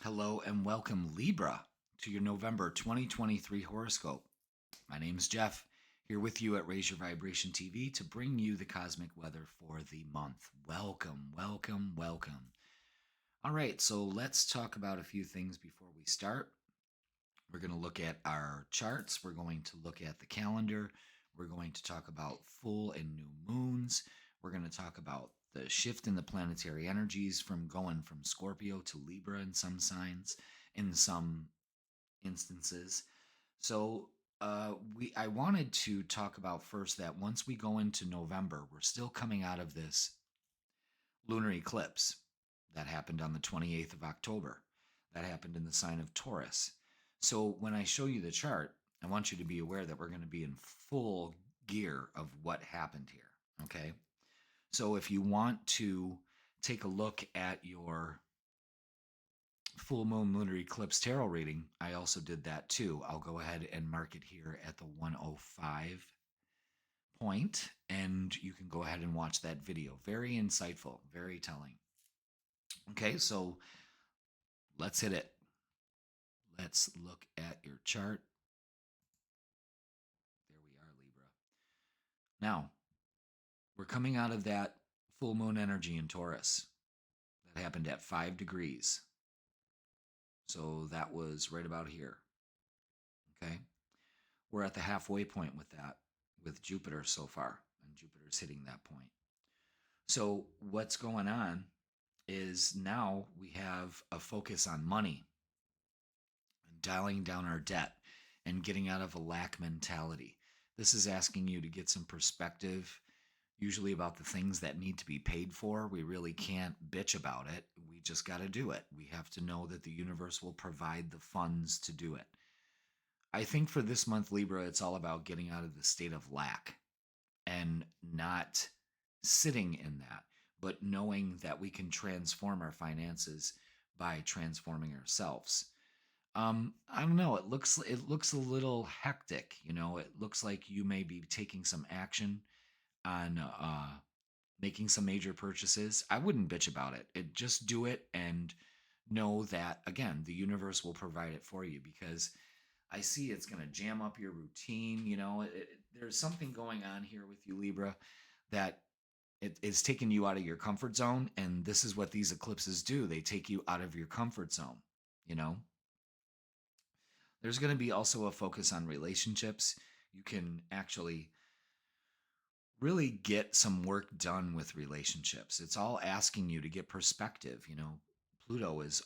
Hello and welcome, Libra, to your November 2023 horoscope. My name is Jeff, here with you at Raise Your Vibration TV to bring you the cosmic weather for the month. Welcome, welcome, welcome. All right, so let's talk about a few things before we start. We're going to look at our charts, we're going to look at the calendar, we're going to talk about full and new moons, we're going to talk about the shift in the planetary energies from going from Scorpio to Libra in some signs, in some instances. So I wanted to talk about first that once we go into November, we're still coming out of this lunar eclipse that happened on the 28th of October. That happened in the sign of Taurus. So when I show you the chart, I want you to be aware that we're going to be in full gear of what happened here. Okay. So if you want to take a look at your full moon lunar eclipse tarot reading, I also did that too. I'll go ahead and mark it here at the 105 point, and you can go ahead and watch that video. Very insightful, very telling. Okay, so let's hit it. Let's look at your chart. There we are, Libra. Now, we're coming out of that full moon energy in Taurus. That happened at 5 degrees. So that was right about here. Okay. We're at the halfway point with that, with Jupiter so far, and Jupiter's hitting that point. So what's going on is now we have a focus on money and dialing down our debt and getting out of a lack mentality. This is asking you to get some perspective, usually about the things that need to be paid for. We really can't bitch about it. We just got to do it. We have to know that the universe will provide the funds to do it. I think for this month, Libra, it's all about getting out of the state of lack and not sitting in that, but knowing that we can transform our finances by transforming ourselves. I don't know. It looks a little hectic. It looks like you may be taking some action on making some major purchases. I wouldn't bitch about it. Just do it and know that again, the universe will provide it for you because I see it's going to jam up your routine. There's something going on here with you, Libra, that it is taking you out of your comfort zone. And this is what these eclipses do. They take you out of your comfort zone. You know, there's going to be also a focus on relationships. You can actually really get some work done with relationships. It's all asking you to get perspective. Pluto is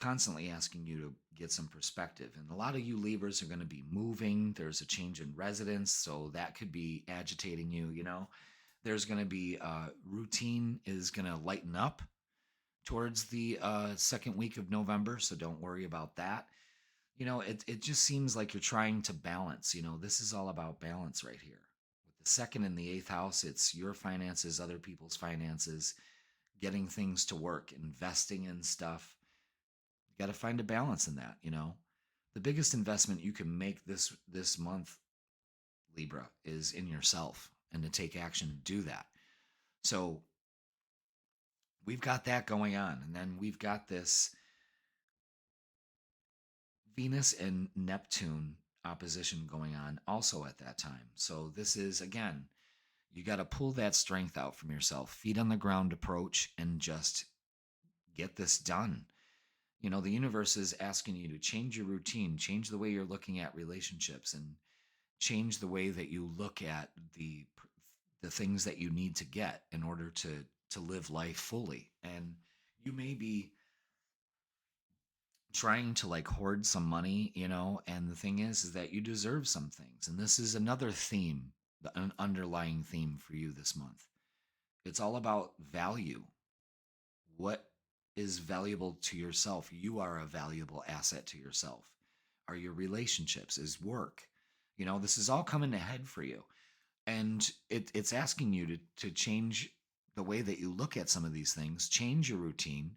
constantly asking you to get some perspective. And a lot of you Libras are going to be moving. There's a change in residence, so that could be agitating you. There's going to be routine is going to lighten up towards the second week of November, so don't worry about that. It just seems like you're trying to balance. This is all about balance right here. With the second and the eighth house, it's your finances, other people's finances, getting things to work, investing in stuff. You got to find a balance in that. The biggest investment you can make this month, Libra, is in yourself and to take action to do that. So we've got that going on. And then we've got this Venus and Neptune opposition going on also at that time. So this is, again, you got to pull that strength out from yourself, feet on the ground approach, and just get this done. The universe is asking you to change your routine, change the way you're looking at relationships, and change the way that you look at the things that you need to get in order to live life fully. And you may be trying to like hoard some money, and the thing is that you deserve some things. And this is another theme, an underlying theme for you this month. It's all about value. What is valuable to yourself? You are a valuable asset to yourself. Are your relationships? Is work? This is all coming ahead for you. And it's asking you to change the way that you look at some of these things, change your routine.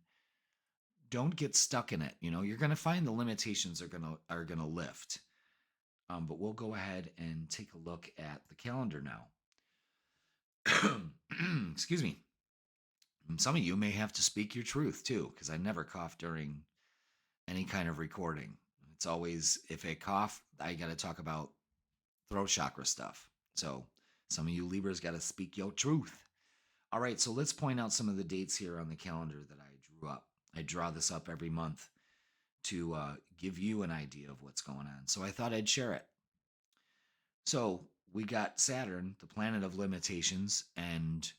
Don't get stuck in it. You're going to find the limitations are going to lift. But we'll go ahead and take a look at the calendar now. Excuse me. Some of you may have to speak your truth too, because I never cough during any kind of recording. It's always, if I cough, I got to talk about throat chakra stuff. So some of you Libras got to speak your truth. All right, so let's point out some of the dates here on the calendar that I drew up. I draw this up every month to give you an idea of what's going on. So I thought I'd share it. So we got Saturn, the planet of limitations and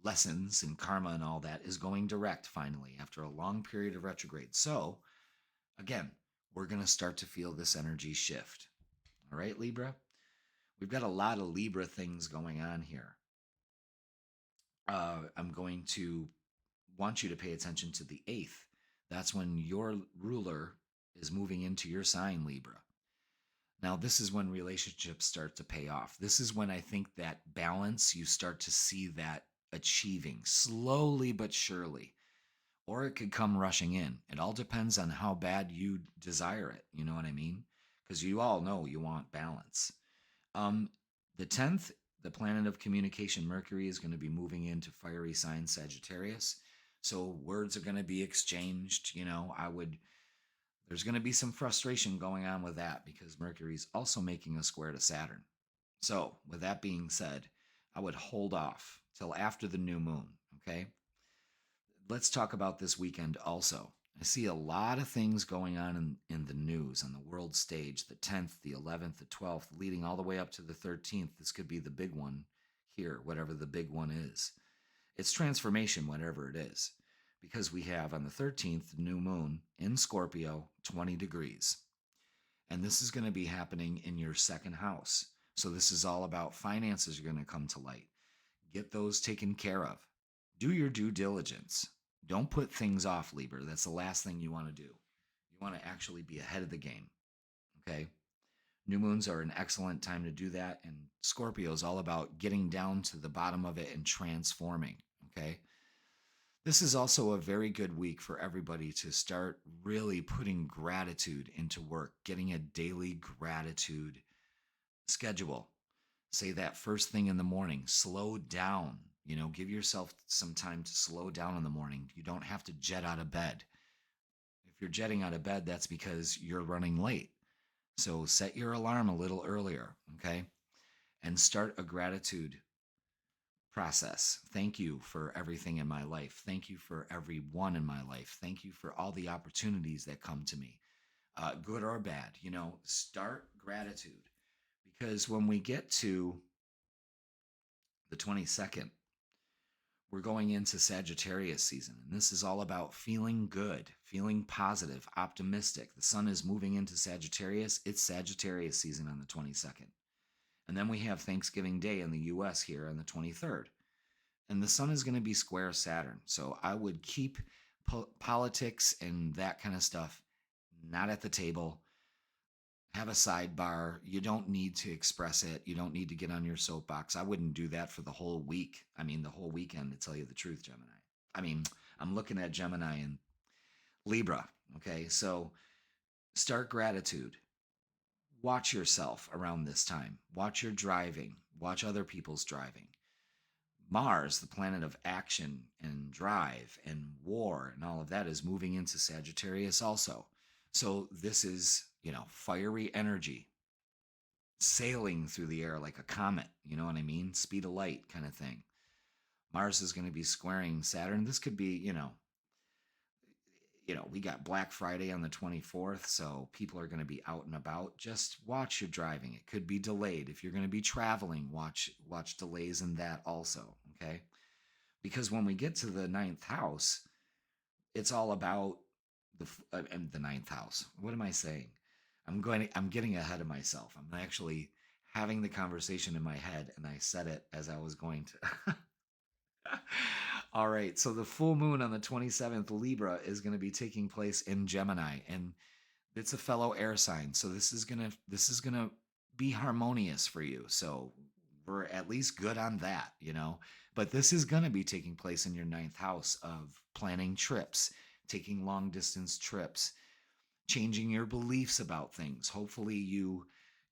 lessons and karma and all that, is going direct finally after a long period of retrograde. So again, we're going to start to feel this energy shift. All right, Libra? We've got a lot of Libra things going on here. I'm going to want you to pay attention to the 8th. That's when your ruler is moving into your sign, Libra. Now, this is when relationships start to pay off. This is when I think that balance, you start to see that achieving slowly but surely. Or it could come rushing in. It all depends on how bad you desire it. You know what I mean? Because you all know you want balance. The 10th, the planet of communication, Mercury, is going to be moving into fiery sign Sagittarius. So words are going to be exchanged. There's going to be some frustration going on with that because Mercury's also making a square to Saturn. So, with that being said, I would hold off till after the new moon, okay? Let's talk about this weekend also. I see a lot of things going on in the news on the world stage, the 10th, the 11th, the 12th, leading all the way up to the 13th. This could be the big one here, whatever the big one is. It's transformation, whatever it is, because we have on the 13th, the new moon in Scorpio, 20 degrees. And this is going to be happening in your second house. So this is all about finances are going to come to light. Get those taken care of. Do your due diligence. Don't put things off, Libra. That's the last thing you want to do. You want to actually be ahead of the game. Okay? New moons are an excellent time to do that. And Scorpio is all about getting down to the bottom of it and transforming. Okay? This is also a very good week for everybody to start really putting gratitude into work, getting a daily gratitude schedule. Say that first thing in the morning, slow down. Give yourself some time to slow down in the morning. You don't have to jet out of bed. If you're jetting out of bed, that's because you're running late. So set your alarm a little earlier, okay? And start a gratitude process. Thank you for everything in my life. Thank you for everyone in my life. Thank you for all the opportunities that come to me, good or bad. Start gratitude. Because when we get to the 22nd, we're going into Sagittarius season. And this is all about feeling good, feeling positive, optimistic. The sun is moving into Sagittarius. It's Sagittarius season on the 22nd. And then we have Thanksgiving Day in the US here on the 23rd. And the sun is going to be square Saturn. So I would keep politics and that kind of stuff not at the table. Have a sidebar. You don't need to express it. You don't need to get on your soapbox. I wouldn't do that for the whole week. The whole weekend, to tell you the truth, Gemini. I'm looking at Gemini and Libra. Okay, so start gratitude. Watch yourself around this time. Watch your driving. Watch other people's driving. Mars, the planet of action and drive and war and all of that, is moving into Sagittarius also. So this is, fiery energy sailing through the air like a comet. You know what I mean? Speed of light kind of thing. Mars is going to be squaring Saturn. This could be, we got Black Friday on the 24th, so people are going to be out and about. Just watch your driving. It could be delayed. If you're going to be traveling, watch delays in that also, okay? Because when we get to the 9th house, it's all about the 9th house. What am I saying? I'm getting ahead of myself. I'm actually having the conversation in my head, and I said it as I was going to. All right, so the full moon on the 27th, Libra, is going to be taking place in Gemini, and it's a fellow air sign. So this is gonna be harmonious for you. So we're at least good on that, But this is gonna be taking place in your 9th house of planning trips, taking long distance trips, changing your beliefs about things. Hopefully you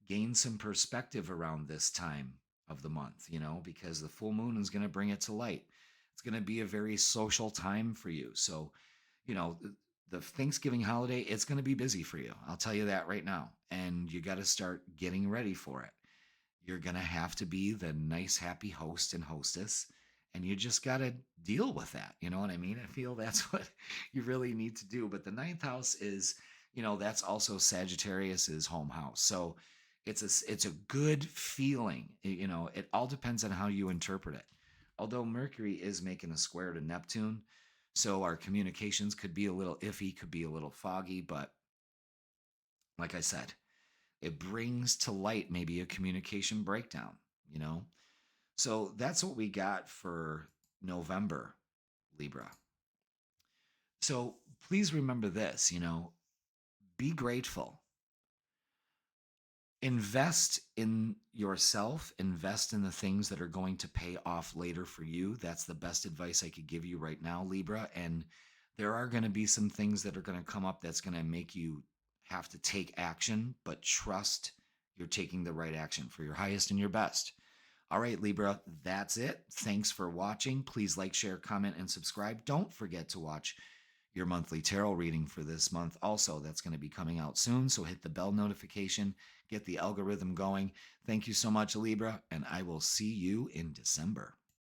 gain some perspective around this time of the month, because the full moon is going to bring it to light. It's going to be a very social time for you. So, the Thanksgiving holiday, it's going to be busy for you. I'll tell you that right now. And you got to start getting ready for it. You're going to have to be the nice, happy host and hostess. And you just got to deal with that. You know what I mean? I feel that's what you really need to do. But the ninth house is, that's also Sagittarius's home house. So it's a good feeling. It all depends on how you interpret it. Although Mercury is making a square to Neptune, so our communications could be a little iffy, could be a little foggy, but like I said, it brings to light maybe a communication breakdown, you know? So that's what we got for November, Libra. So please remember this, be grateful. Invest in yourself, invest in the things that are going to pay off later for you. That's the best advice I could give you right now, Libra. And there are going to be some things that are going to come up that's going to make you have to take action, but trust you're taking the right action for your highest and your best. All right, Libra, that's it. Thanks for watching. Please like, share, comment, and subscribe. Don't forget to watch your monthly tarot reading for this month. Also, that's going to be coming out soon, so hit the bell notification, get the algorithm going. Thank you so much, Libra, and I will see you in December.